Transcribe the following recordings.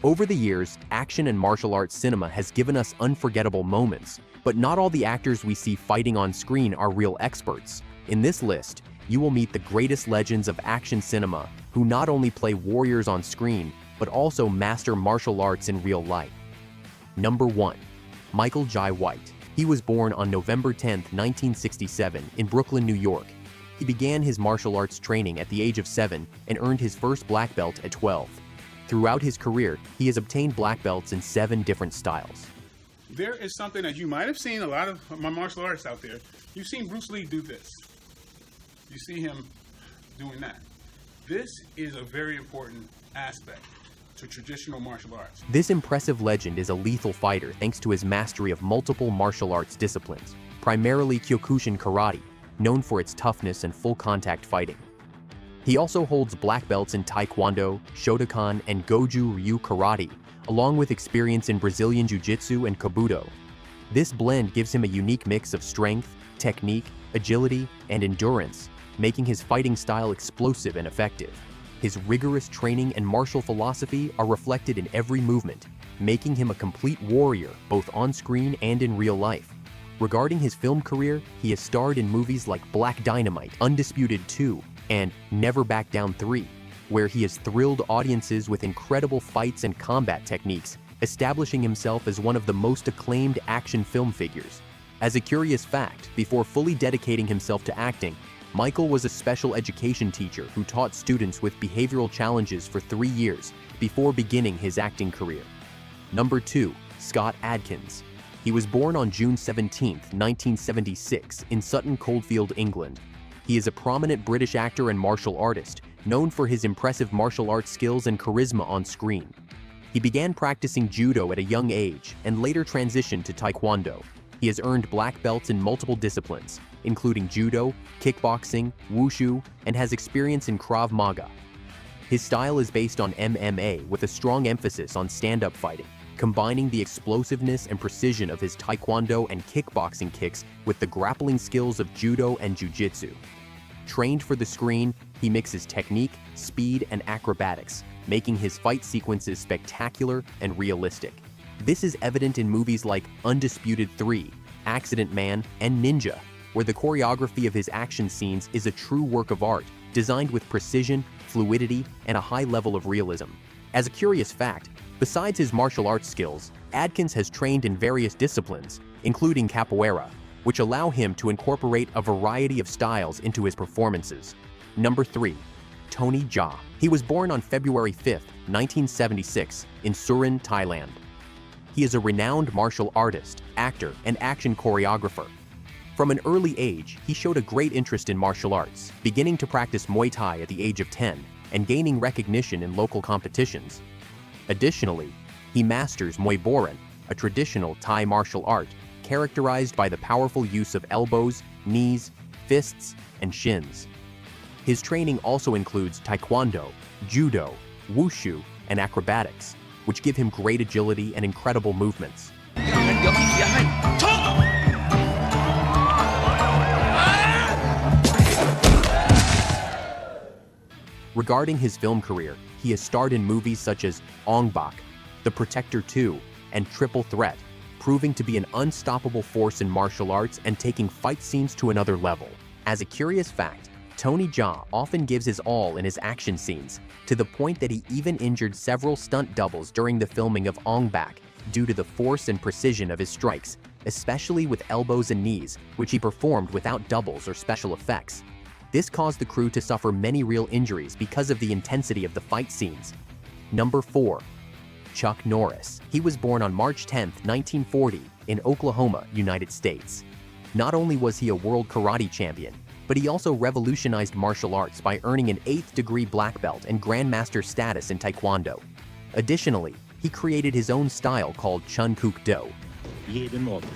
Over the years, action and martial arts cinema has given us unforgettable moments, but not all the actors we see fighting on screen are real experts. In this list, you will meet the greatest legends of action cinema who not only play warriors on screen, but also master martial arts in real life. Number 1. Michael Jai White. He was born on November 10, 1967, in Brooklyn, New York. He began his martial arts training at the age of 7 and earned his first black belt at 12. Throughout his career, he has obtained black belts in 7 different styles. There is something that you might have seen a lot of my martial artists out there. You've seen Bruce Lee do this. You see him doing that. This is a very important aspect to traditional martial arts. This impressive legend is a lethal fighter thanks to his mastery of multiple martial arts disciplines, primarily Kyokushin karate, known for its toughness and full contact fighting. He also holds black belts in Taekwondo, Shotokan, and Goju Ryu karate, along with experience in Brazilian Jiu-Jitsu and Kobudo. This blend gives him a unique mix of strength, technique, agility, and endurance, making his fighting style explosive and effective. His rigorous training and martial philosophy are reflected in every movement, making him a complete warrior both on screen and in real life. Regarding his film career, he has starred in movies like Black Dynamite, Undisputed 2, and Never Back Down 3, where he has thrilled audiences with incredible fights and combat techniques, establishing himself as one of the most acclaimed action film figures. As a curious fact, before fully dedicating himself to acting, Michael was a special education teacher who taught students with behavioral challenges for 3 years before beginning his acting career. Number 2. Scott Adkins. He was born on June 17, 1976, in Sutton Coldfield, England. He is a prominent British actor and martial artist, known for his impressive martial arts skills and charisma on screen. He began practicing judo at a young age and later transitioned to Taekwondo. He has earned black belts in multiple disciplines, including judo, kickboxing, wushu, and has experience in Krav Maga. His style is based on MMA with a strong emphasis on stand-up fighting, combining the explosiveness and precision of his Taekwondo and kickboxing kicks with the grappling skills of judo and jiu-jitsu. Trained for the screen, he mixes technique, speed, and acrobatics, making his fight sequences spectacular and realistic. This is evident in movies like Undisputed 3, Accident Man, and Ninja, where the choreography of his action scenes is a true work of art, designed with precision, fluidity, and a high level of realism. As a curious fact, besides his martial arts skills, Adkins has trained in various disciplines, including capoeira, which allow him to incorporate a variety of styles into his performances. Number 3. Tony Jaa. He was born on February 5, 1976, in Surin, Thailand. He is a renowned martial artist, actor, and action choreographer. From an early age, he showed a great interest in martial arts, beginning to practice Muay Thai at the age of 10 and gaining recognition in local competitions. Additionally, he masters Muay Boran, a traditional Thai martial art characterized by the powerful use of elbows, knees, fists, and shins. His training also includes Taekwondo, Judo, Wushu, and acrobatics, which give him great agility and incredible movements. Regarding his film career, he has starred in movies such as Ong Bak, The Protector 2, and Triple Threat, proving to be an unstoppable force in martial arts and taking fight scenes to another level. As a curious fact, Tony Jaa often gives his all in his action scenes, to the point that he even injured several stunt doubles during the filming of Ong Bak due to the force and precision of his strikes, especially with elbows and knees, which he performed without doubles or special effects. This caused the crew to suffer many real injuries because of the intensity of the fight scenes. Number 4. Chuck Norris. He was born on March 10, 1940, in Oklahoma, United States. Not only was he a world karate champion, but he also revolutionized martial arts by earning an 8th degree black belt and grandmaster status in Taekwondo. Additionally, he created his own style called Chun Kuk Do. Jeden Morgen,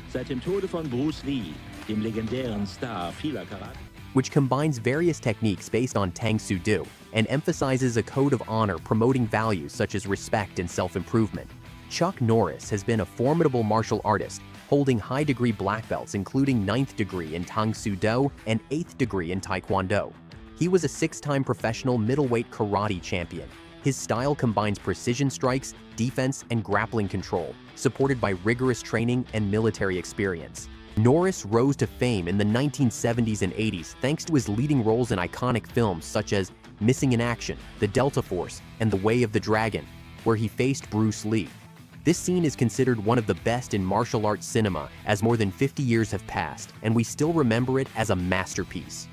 seit dem Tode von Bruce Lee, dem legendären Star vieler Karate, which combines various techniques based on Tang Soo Do and emphasizes a code of honor promoting values such as respect and self-improvement. Chuck Norris has been a formidable martial artist, holding high-degree black belts including 9th degree in Tang Soo Do and 8th degree in Taekwondo. He was a 6-time professional middleweight karate champion, His style combines precision strikes, defense, and grappling control, supported by rigorous training and military experience. Norris rose to fame in the 1970s and 80s thanks to his leading roles in iconic films such as Missing in Action, The Delta Force, and The Way of the Dragon, where he faced Bruce Lee. This scene is considered one of the best in martial arts cinema, as more than 50 years have passed, and we still remember it as a masterpiece.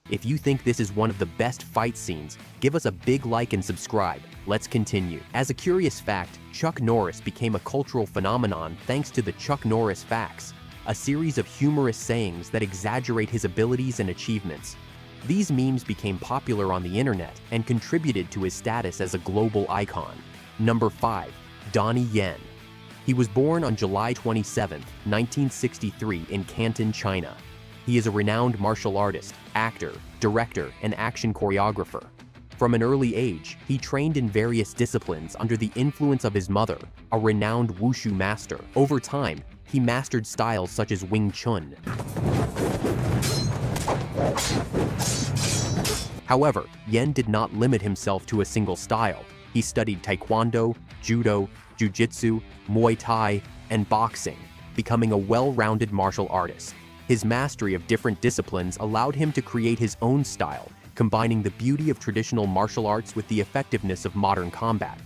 If you think this is one of the best fight scenes, give us a big like and subscribe. Let's continue. As a curious fact, Chuck Norris became a cultural phenomenon thanks to the Chuck Norris Facts, a series of humorous sayings that exaggerate his abilities and achievements. These memes became popular on the internet and contributed to his status as a global icon. Number 5. Donnie Yen. He was born on July 27, 1963 in Canton, China. He is a renowned martial artist, actor, director, and action choreographer. From an early age, he trained in various disciplines under the influence of his mother, a renowned wushu master. Over time, he mastered styles such as Wing Chun. However, Yen did not limit himself to a single style. He studied Taekwondo, Judo, Jiu-Jitsu, Muay Thai, and boxing, becoming a well-rounded martial artist. His mastery of different disciplines allowed him to create his own style, combining the beauty of traditional martial arts with the effectiveness of modern combat.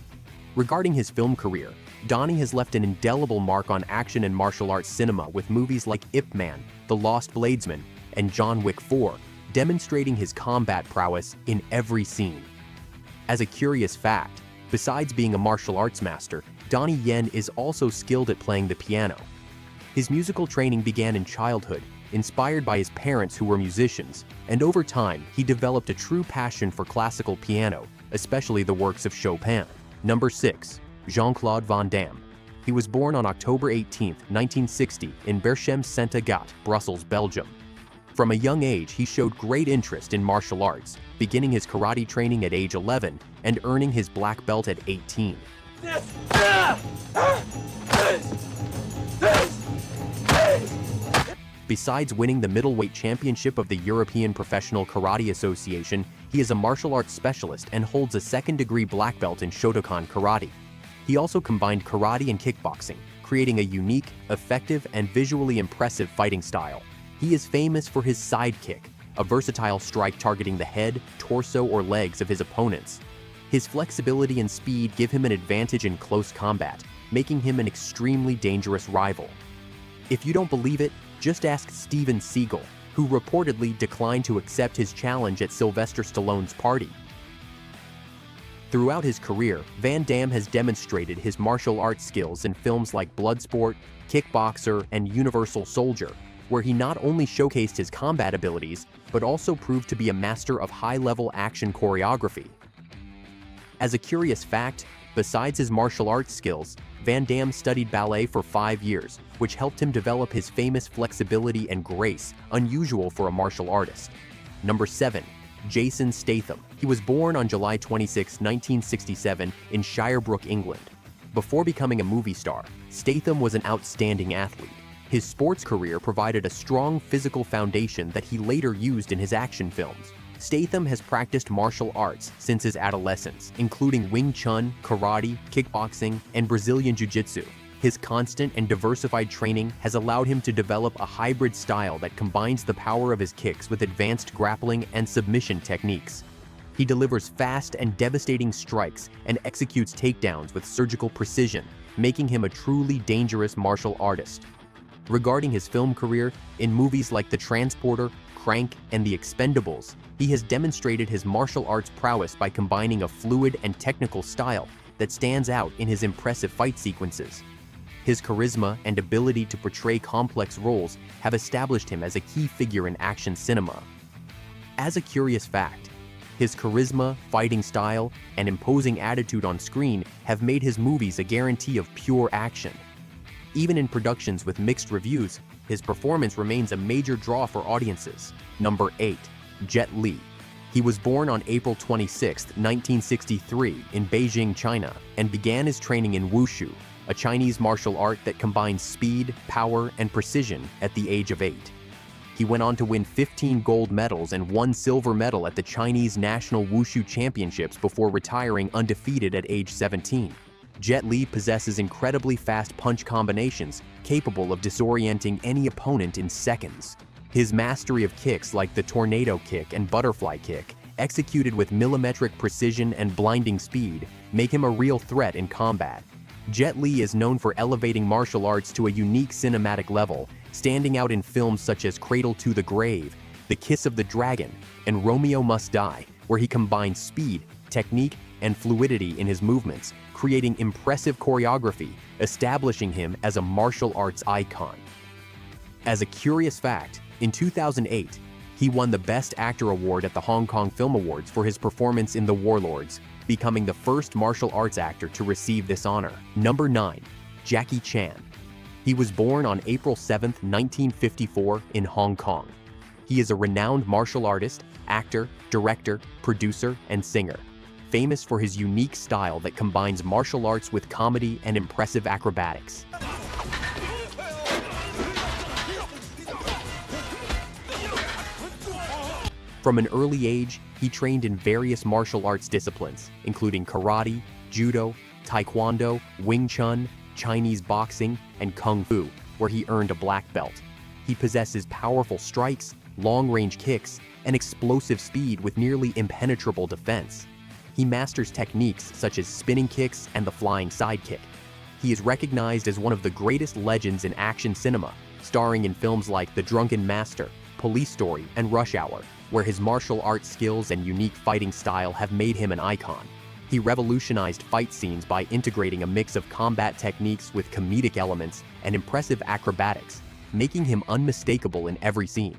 Regarding his film career, Donnie has left an indelible mark on action and martial arts cinema with movies like Ip Man, The Lost Bladesman, and John Wick 4, demonstrating his combat prowess in every scene. As a curious fact, besides being a martial arts master, Donnie Yen is also skilled at playing the piano. His musical training began in childhood, inspired by his parents who were musicians, and over time, he developed a true passion for classical piano, especially the works of Chopin. Number 6. Jean-Claude Van Damme. He was born on October 18, 1960 in Berchem-Saint-Agathe, Brussels, Belgium. From a young age, he showed great interest in martial arts, beginning his karate training at age 11 and earning his black belt at 18. Besides winning the middleweight championship of the European Professional Karate Association, he is a martial arts specialist and holds a second-degree black belt in Shotokan Karate. He also combined karate and kickboxing, creating a unique, effective, and visually impressive fighting style. He is famous for his side kick, a versatile strike targeting the head, torso, or legs of his opponents. His flexibility and speed give him an advantage in close combat, making him an extremely dangerous rival. If you don't believe it, just ask Steven Seagal, who reportedly declined to accept his challenge at Sylvester Stallone's party. Throughout his career, Van Damme has demonstrated his martial arts skills in films like Bloodsport, Kickboxer, and Universal Soldier, where he not only showcased his combat abilities, but also proved to be a master of high-level action choreography. As a curious fact, besides his martial arts skills, Van Damme studied ballet for 5 years, which helped him develop his famous flexibility and grace, unusual for a martial artist. Number 7. Jason Statham. He was born on July 26, 1967 in Shirebrook, England. Before becoming a movie star, Statham was an outstanding athlete. His sports career provided a strong physical foundation that he later used in his action films. Statham has practiced martial arts since his adolescence, including Wing Chun, karate, kickboxing, and Brazilian Jiu-Jitsu. His constant and diversified training has allowed him to develop a hybrid style that combines the power of his kicks with advanced grappling and submission techniques. He delivers fast and devastating strikes and executes takedowns with surgical precision, making him a truly dangerous martial artist. Regarding his film career, in movies like The Transporter, Crank, and The Expendables, he has demonstrated his martial arts prowess by combining a fluid and technical style that stands out in his impressive fight sequences. His charisma and ability to portray complex roles have established him as a key figure in action cinema. As a curious fact, his charisma, fighting style, and imposing attitude on screen have made his movies a guarantee of pure action. Even in productions with mixed reviews, his performance remains a major draw for audiences. Number 8. Jet Li. He was born on April 26, 1963 in Beijing, China, and began his training in Wushu, a Chinese martial art that combines speed, power, and precision at the age of 8. He went on to win 15 gold medals and 1 silver medal at the Chinese National Wushu Championships before retiring undefeated at age 17. Jet Li possesses incredibly fast punch combinations capable of disorienting any opponent in seconds. His mastery of kicks like the tornado kick and butterfly kick, executed with millimetric precision and blinding speed, make him a real threat in combat. Jet Li is known for elevating martial arts to a unique cinematic level, standing out in films such as Cradle to the Grave, The Kiss of the Dragon, and Romeo Must Die, where he combines speed, technique, and fluidity in his movements, creating impressive choreography, establishing him as a martial arts icon. As a curious fact, in 2008, he won the Best Actor award at the Hong Kong Film Awards for his performance in The Warlords, becoming the first martial arts actor to receive this honor. Number 9. Jackie Chan. He was born on April 7, 1954 in Hong Kong. He is a renowned martial artist, actor, director, producer, and singer, famous for his unique style that combines martial arts with comedy and impressive acrobatics. From an early age, he trained in various martial arts disciplines, including karate, judo, taekwondo, Wing Chun, Chinese boxing, and kung fu, where he earned a black belt. He possesses powerful strikes, long-range kicks, and explosive speed with nearly impenetrable defense. He masters techniques such as spinning kicks and the flying sidekick. He is recognized as one of the greatest legends in action cinema, starring in films like The Drunken Master, Police Story, and Rush Hour, where his martial arts skills and unique fighting style have made him an icon. He revolutionized fight scenes by integrating a mix of combat techniques with comedic elements and impressive acrobatics, making him unmistakable in every scene.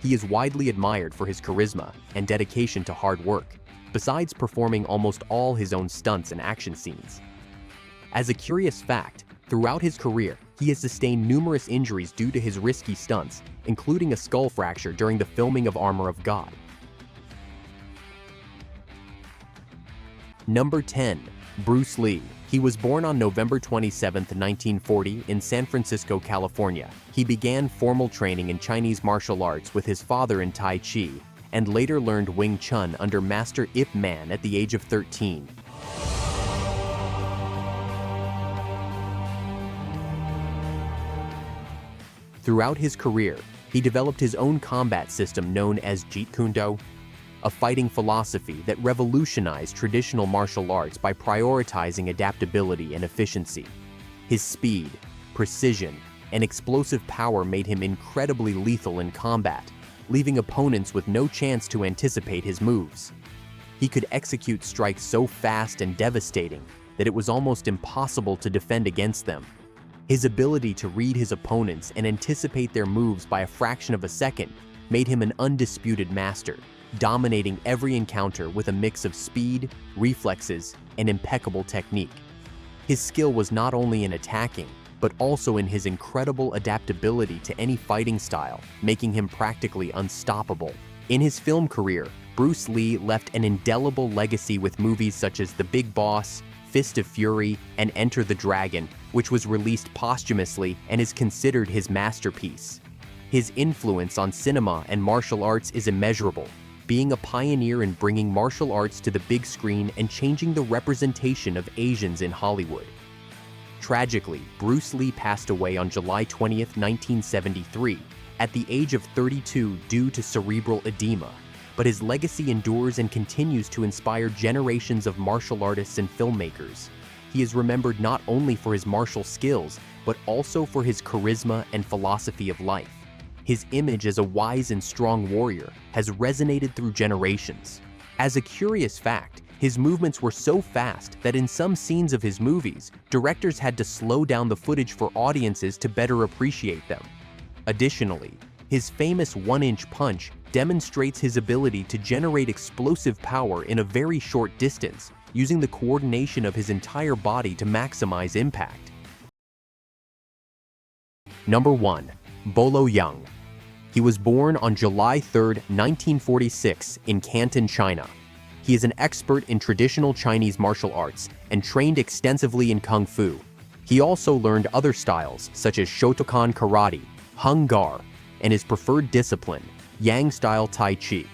He is widely admired for his charisma and dedication to hard work, besides performing almost all his own stunts and action scenes. As a curious fact, throughout his career, he has sustained numerous injuries due to his risky stunts, including a skull fracture during the filming of Armor of God. Number 10. Bruce Lee. He was born on November 27, 1940 in San Francisco, California. He began formal training in Chinese martial arts with his father in Tai Chi, and later learned Wing Chun under Master Ip Man at the age of 13. Throughout his career, he developed his own combat system known as Jeet Kune Do, a fighting philosophy that revolutionized traditional martial arts by prioritizing adaptability and efficiency. His speed, precision, and explosive power made him incredibly lethal in combat, leaving opponents with no chance to anticipate his moves. He could execute strikes so fast and devastating that it was almost impossible to defend against them. His ability to read his opponents and anticipate their moves by a fraction of a second made him an undisputed master, dominating every encounter with a mix of speed, reflexes, and impeccable technique. His skill was not only in attacking, but also in his incredible adaptability to any fighting style, making him practically unstoppable. In his film career, Bruce Lee left an indelible legacy with movies such as The Big Boss, Fist of Fury, and Enter the Dragon, which was released posthumously and is considered his masterpiece. His influence on cinema and martial arts is immeasurable, being a pioneer in bringing martial arts to the big screen and changing the representation of Asians in Hollywood. Tragically, Bruce Lee passed away on July 20, 1973, at the age of 32 due to cerebral edema, but his legacy endures and continues to inspire generations of martial artists and filmmakers. He is remembered not only for his martial skills, but also for his charisma and philosophy of life. His image as a wise and strong warrior has resonated through generations. As a curious fact, his movements were so fast that in some scenes of his movies, directors had to slow down the footage for audiences to better appreciate them. Additionally, his famous one-inch punch demonstrates his ability to generate explosive power in a very short distance, using the coordination of his entire body to maximize impact. Number 1. Bolo Yeung. He was born on July 3, 1946 in Canton, China. He is an expert in traditional Chinese martial arts and trained extensively in Kung Fu. He also learned other styles such as Shotokan Karate, Hung Gar, and his preferred discipline, Yang-style Tai Chi.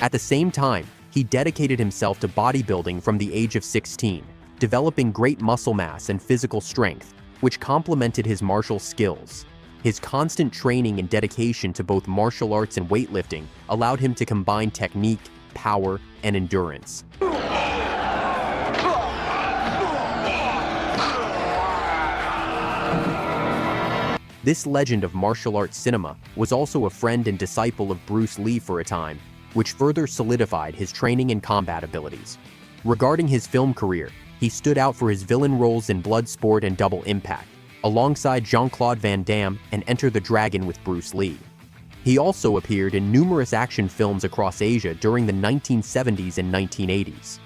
At the same time, he dedicated himself to bodybuilding from the age of 16, developing great muscle mass and physical strength, which complemented his martial skills. His constant training and dedication to both martial arts and weightlifting allowed him to combine technique, power, and endurance. This legend of martial arts cinema was also a friend and disciple of Bruce Lee for a time, which further solidified his training and combat abilities. Regarding his film career, he stood out for his villain roles in Bloodsport and Double Impact, alongside Jean-Claude Van Damme and Enter the Dragon with Bruce Lee. He also appeared in numerous action films across Asia during the 1970s and 1980s.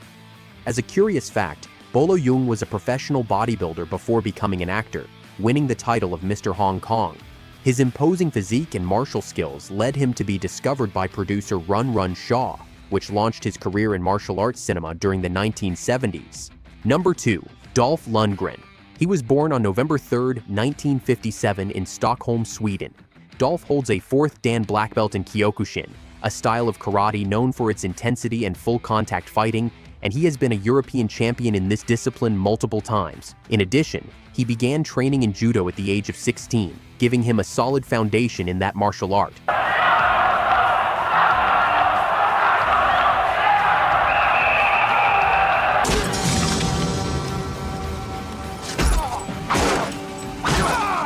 As a curious fact, Bolo Yeung was a professional bodybuilder before becoming an actor, winning the title of Mr. Hong Kong. His imposing physique and martial skills led him to be discovered by producer Run Run Shaw, which launched his career in martial arts cinema during the 1970s. Number 2. Dolph Lundgren. He was born on November 3, 1957 in Stockholm, Sweden. Dolph holds a 4th Dan black belt in Kyokushin, a style of karate known for its intensity and full-contact fighting, and he has been a European champion in this discipline multiple times. In addition, he began training in judo at the age of 16, giving him a solid foundation in that martial art.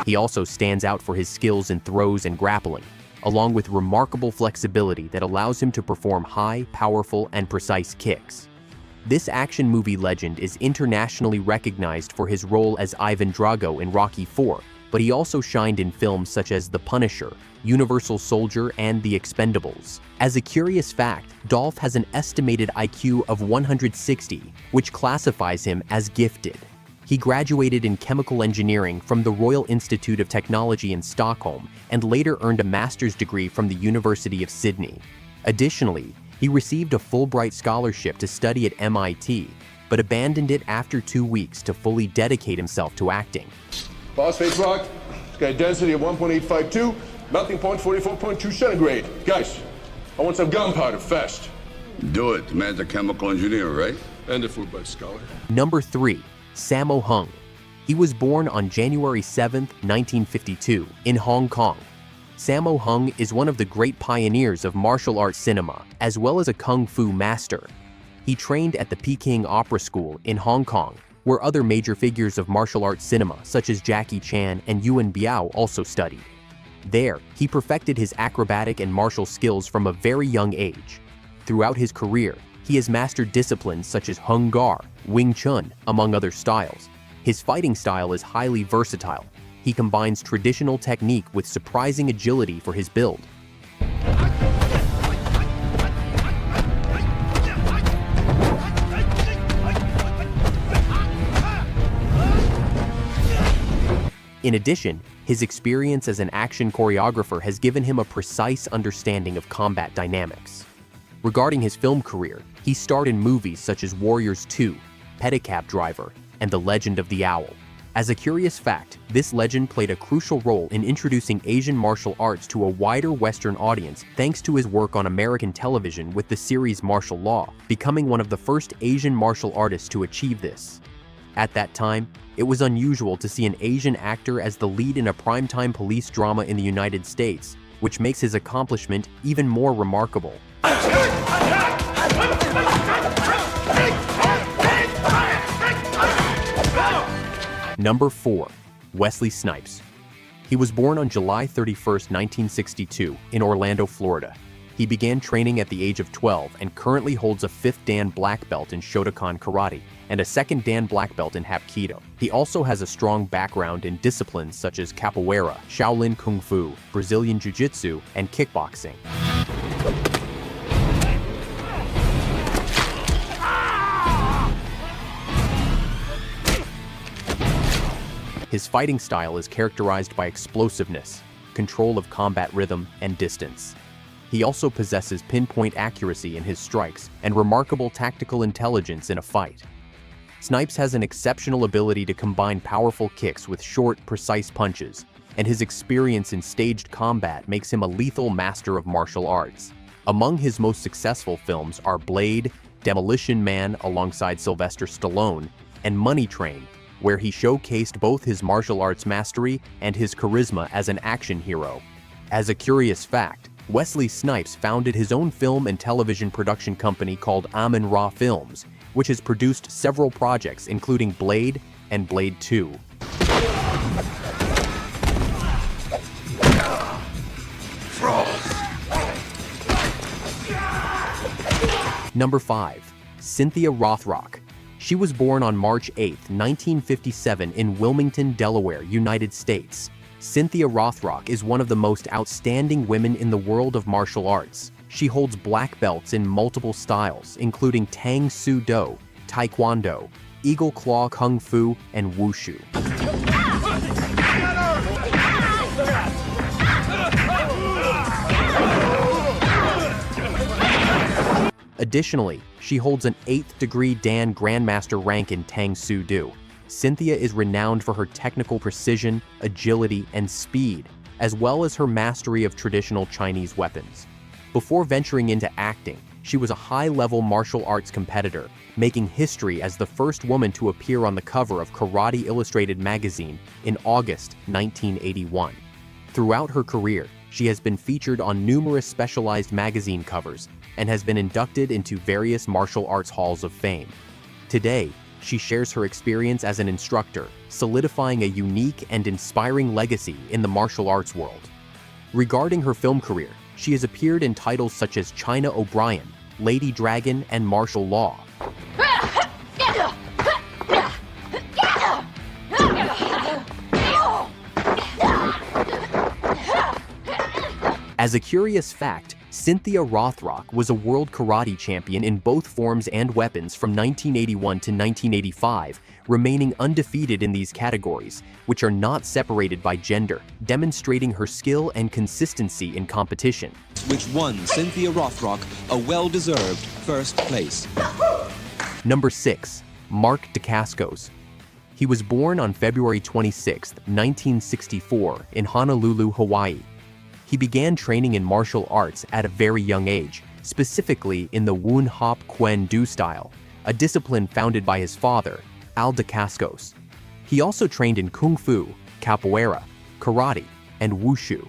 He also stands out for his skills in throws and grappling, along with remarkable flexibility that allows him to perform high, powerful, and precise kicks. This action movie legend is internationally recognized for his role as Ivan Drago in Rocky IV, but he also shined in films such as The Punisher, Universal Soldier, and The Expendables. As a curious fact, Dolph has an estimated IQ of 160, which classifies him as gifted. He graduated in chemical engineering from the Royal Institute of Technology in Stockholm and later earned a master's degree from the University of Sydney. Additionally, he received a Fulbright scholarship to study at MIT, but abandoned it after 2 weeks to fully dedicate himself to acting. Phosphate rock, it's got a density of 1.852, melting point 44.2 centigrade. Guys, I want some gunpowder fast. Do it. The man's a chemical engineer, right? And a Fulbright scholar. Number 3. Sammo Hung. He was born on January 7, 1952, in Hong Kong. Sammo Hung is one of the great pioneers of martial arts cinema, as well as a kung fu master. He trained at the Peking Opera School in Hong Kong, where other major figures of martial arts cinema, such as Jackie Chan and Yuan Biao, also studied. There, he perfected his acrobatic and martial skills from a very young age. Throughout his career, he has mastered disciplines such as Hung Gar, Wing Chun, among other styles. His fighting style is highly versatile. He combines traditional technique with surprising agility for his build. In addition, his experience as an action choreographer has given him a precise understanding of combat dynamics. Regarding his film career, he starred in movies such as Warriors 2, Pedicab Driver, and The Legend of the Owl. As a curious fact, this legend played a crucial role in introducing Asian martial arts to a wider Western audience thanks to his work on American television with the series Martial Law, becoming one of the first Asian martial artists to achieve this. At that time, it was unusual to see an Asian actor as the lead in a primetime police drama in the United States, which makes his accomplishment even more remarkable. Number 4. Wesley Snipes. He was born on July 31, 1962, in Orlando, Florida. He began training at the age of 12 and currently holds a 5th Dan black belt in Shotokan Karate and a 2nd Dan black belt in Hapkido. He also has a strong background in disciplines such as capoeira, Shaolin Kung Fu, Brazilian Jiu-Jitsu, and kickboxing. His fighting style is characterized by explosiveness, control of combat rhythm, and distance. He also possesses pinpoint accuracy in his strikes and remarkable tactical intelligence in a fight. Snipes has an exceptional ability to combine powerful kicks with short, precise punches, and his experience in staged combat makes him a lethal master of martial arts. Among his most successful films are Blade, Demolition Man alongside Sylvester Stallone, and Money Train, where he showcased both his martial arts mastery and his charisma as an action hero. As a curious fact, Wesley Snipes founded his own film and television production company called Amun-Ra Films, which has produced several projects including Blade and Blade 2. Number 5. Cynthia Rothrock. She was born on March 8, 1957 in Wilmington, Delaware, United States. Cynthia Rothrock is one of the most outstanding women in the world of martial arts. She holds black belts in multiple styles, including Tang Soo Do, Taekwondo, Eagle Claw Kung Fu, and Wushu. Additionally, she holds an 8th degree Dan Grandmaster rank in Tang Soo Do. Cynthia is renowned for her technical precision, agility, and speed, as well as her mastery of traditional Chinese weapons. Before venturing into acting, she was a high-level martial arts competitor, making history as the first woman to appear on the cover of Karate Illustrated magazine in August 1981. Throughout her career, she has been featured on numerous specialized magazine covers and has been inducted into various martial arts halls of fame. Today, she shares her experience as an instructor, solidifying a unique and inspiring legacy in the martial arts world. Regarding her film career, she has appeared in titles such as China O'Brien, Lady Dragon, and Martial Law. As a curious fact, Cynthia Rothrock was a world karate champion in both forms and weapons from 1981 to 1985, remaining undefeated in these categories, which are not separated by gender, demonstrating her skill and consistency in competition. Which won Cynthia Rothrock a well-deserved first place. Number 6. Mark Dacascos. He was born on February 26, 1964, in Honolulu, Hawaii. He began training in martial arts at a very young age, specifically in the Woon Hop Kuen Do style, a discipline founded by his father, Al Dacascos. He also trained in Kung Fu, Capoeira, Karate, and Wushu.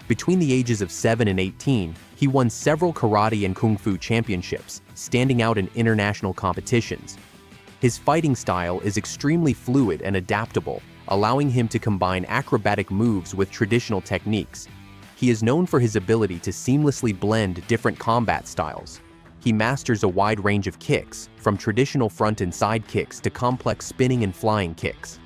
Between the ages of 7 and 18, he won several karate and Kung Fu championships, standing out in international competitions. His fighting style is extremely fluid and adaptable, allowing him to combine acrobatic moves with traditional techniques. He is known for his ability to seamlessly blend different combat styles. He masters a wide range of kicks, from traditional front and side kicks to complex spinning and flying kicks.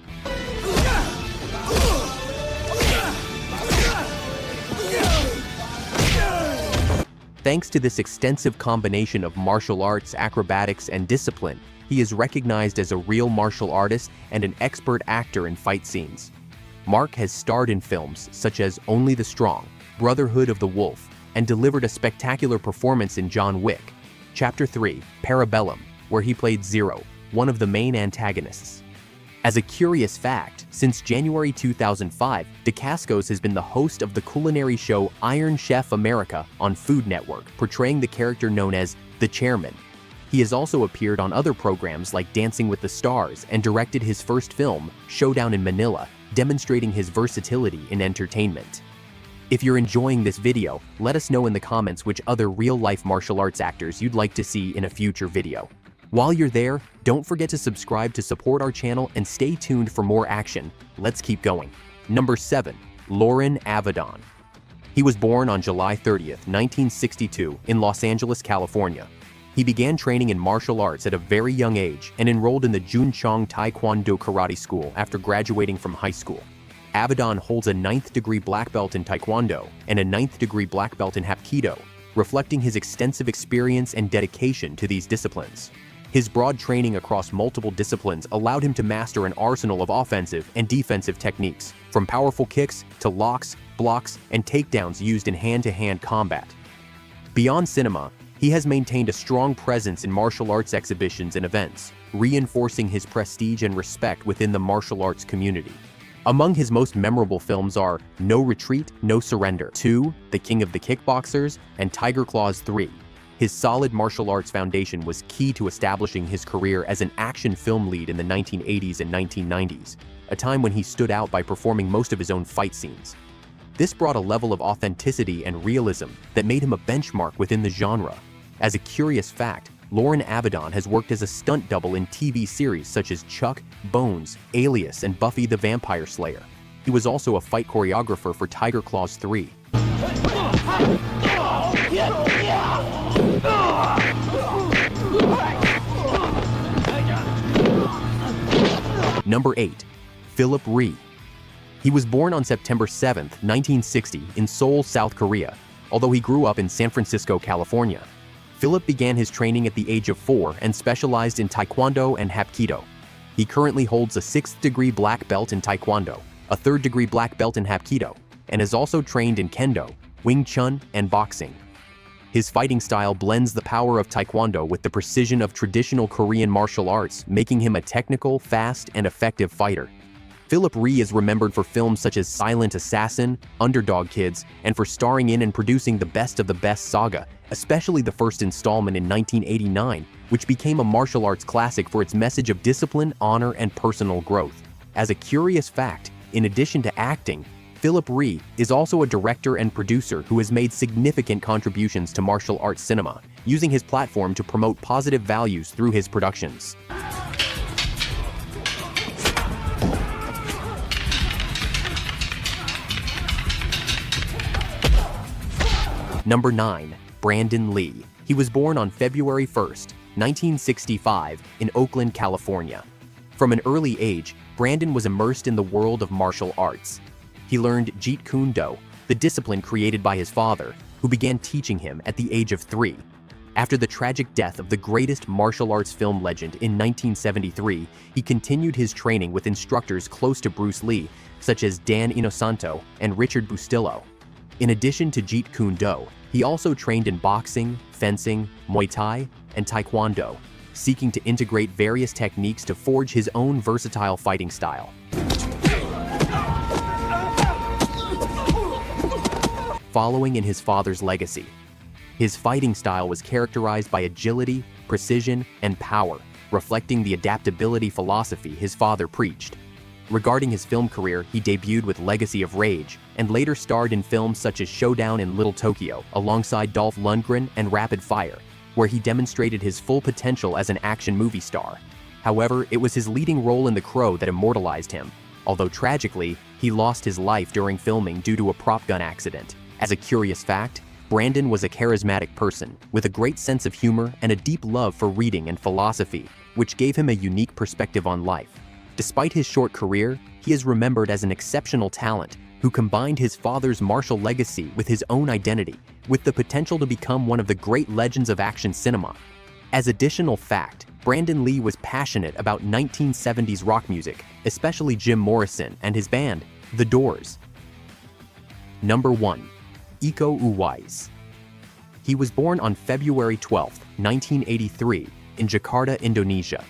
Thanks to this extensive combination of martial arts, acrobatics, and discipline, he is recognized as a real martial artist and an expert actor in fight scenes. Mark has starred in films such as Only the Strong, Brotherhood of the Wolf, and delivered a spectacular performance in John Wick, Chapter 3, Parabellum, where he played Zero, one of the main antagonists. As a curious fact, since January 2005, Dacascos has been the host of the culinary show Iron Chef America on Food Network, portraying the character known as The Chairman. He has also appeared on other programs like Dancing with the Stars and directed his first film, Showdown in Manila, demonstrating his versatility in entertainment. If you're enjoying this video, let us know in the comments which other real-life martial arts actors you'd like to see in a future video. While you're there, don't forget to subscribe to support our channel and stay tuned for more action. Let's keep going. Number 7. Loren Avedon. He was born on July 30th, 1962 in Los Angeles, California. He began training in martial arts at a very young age and enrolled in the Junchong Taekwondo Karate School after graduating from high school. Avedon holds a 9th degree black belt in Taekwondo and a 9th degree black belt in Hapkido, reflecting his extensive experience and dedication to these disciplines. His broad training across multiple disciplines allowed him to master an arsenal of offensive and defensive techniques, from powerful kicks to locks, blocks, and takedowns used in hand-to-hand combat. Beyond cinema, He has maintained a strong presence in martial arts exhibitions and events, reinforcing his prestige and respect within the martial arts community. Among his most memorable films are No Retreat, No Surrender 2, The King of the Kickboxers, and Tiger Claws 3. His solid martial arts foundation was key to establishing his career as an action film lead in the 1980s and 1990s, a time when he stood out by performing most of his own fight scenes. This brought a level of authenticity and realism that made him a benchmark within the genre. As a curious fact, Loren Avedon has worked as a stunt double in TV series such as Chuck, Bones, Alias, and Buffy the Vampire Slayer. He was also a fight choreographer for Tiger Claws 3. Number 8. Phillip Rhee. He was born on September 7, 1960, in Seoul, South Korea, although he grew up in San Francisco, California. Phillip began his training at the age of 4 and specialized in Taekwondo and Hapkido. He currently holds a 6th degree black belt in Taekwondo, a 3rd degree black belt in Hapkido, and is also trained in Kendo, Wing Chun, and boxing. His fighting style blends the power of Taekwondo with the precision of traditional Korean martial arts, making him a technical, fast, and effective fighter. Phillip Rhee is remembered for films such as Silent Assassin, Underdog Kids, and for starring in and producing the Best of the Best saga, especially the first installment in 1989, which became a martial arts classic for its message of discipline, honor, and personal growth. As a curious fact, in addition to acting, Phillip Rhee is also a director and producer who has made significant contributions to martial arts cinema, using his platform to promote positive values through his productions. Number 9. Brandon Lee. He was born on February 1, 1965, in Oakland, California. From an early age, Brandon was immersed in the world of martial arts. He learned Jeet Kune Do, the discipline created by his father, who began teaching him at the age of 3. After the tragic death of the greatest martial arts film legend in 1973, he continued his training with instructors close to Bruce Lee, such as Dan Inosanto and Richard Bustillo. In addition to Jeet Kune Do, he also trained in boxing, fencing, Muay Thai, and Taekwondo, seeking to integrate various techniques to forge his own versatile fighting style. Following in his father's legacy, his fighting style was characterized by agility, precision, and power, reflecting the adaptability philosophy his father preached. Regarding his film career, he debuted with Legacy of Rage, and later starred in films such as Showdown in Little Tokyo, alongside Dolph Lundgren and Rapid Fire, where he demonstrated his full potential as an action movie star. However, it was his leading role in The Crow that immortalized him, although tragically, he lost his life during filming due to a prop gun accident. As a curious fact, Brandon was a charismatic person, with a great sense of humor and a deep love for reading and philosophy, which gave him a unique perspective on life. Despite his short career, he is remembered as an exceptional talent who combined his father's martial legacy with his own identity, with the potential to become one of the great legends of action cinema. As additional fact, Brandon Lee was passionate about 1970s rock music, especially Jim Morrison and his band, The Doors. Number 1. Iko Uwais. He was born on February 12, 1983, in Jakarta, Indonesia.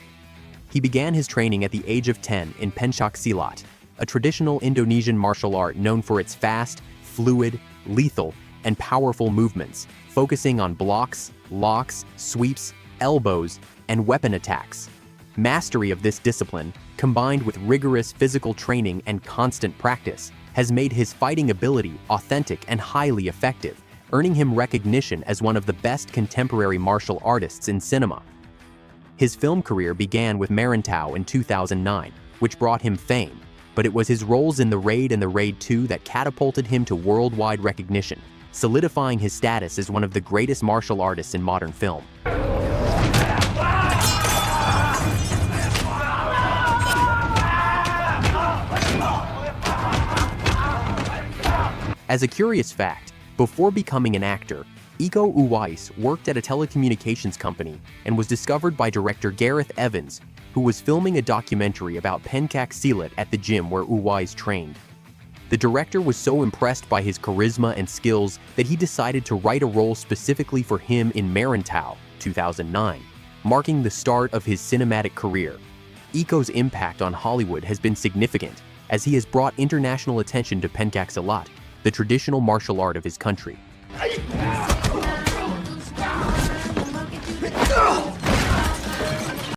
He began his training at the age of 10 in Pencak Silat, a traditional Indonesian martial art known for its fast, fluid, lethal, and powerful movements, focusing on blocks, locks, sweeps, elbows, and weapon attacks. Mastery of this discipline, combined with rigorous physical training and constant practice, has made his fighting ability authentic and highly effective, earning him recognition as one of the best contemporary martial artists in cinema. His film career began with Marantau in 2009, which brought him fame, but it was his roles in The Raid and The Raid 2 that catapulted him to worldwide recognition, solidifying his status as one of the greatest martial artists in modern film. As a curious fact, before becoming an actor, Iko Uwais worked at a telecommunications company and was discovered by director Gareth Evans, who was filming a documentary about Pencak Silat at the gym where Uwais trained. The director was so impressed by his charisma and skills that he decided to write a role specifically for him in Marantau, 2009, marking the start of his cinematic career. Iko's impact on Hollywood has been significant, as he has brought international attention to Pencaksilat, the traditional martial art of his country.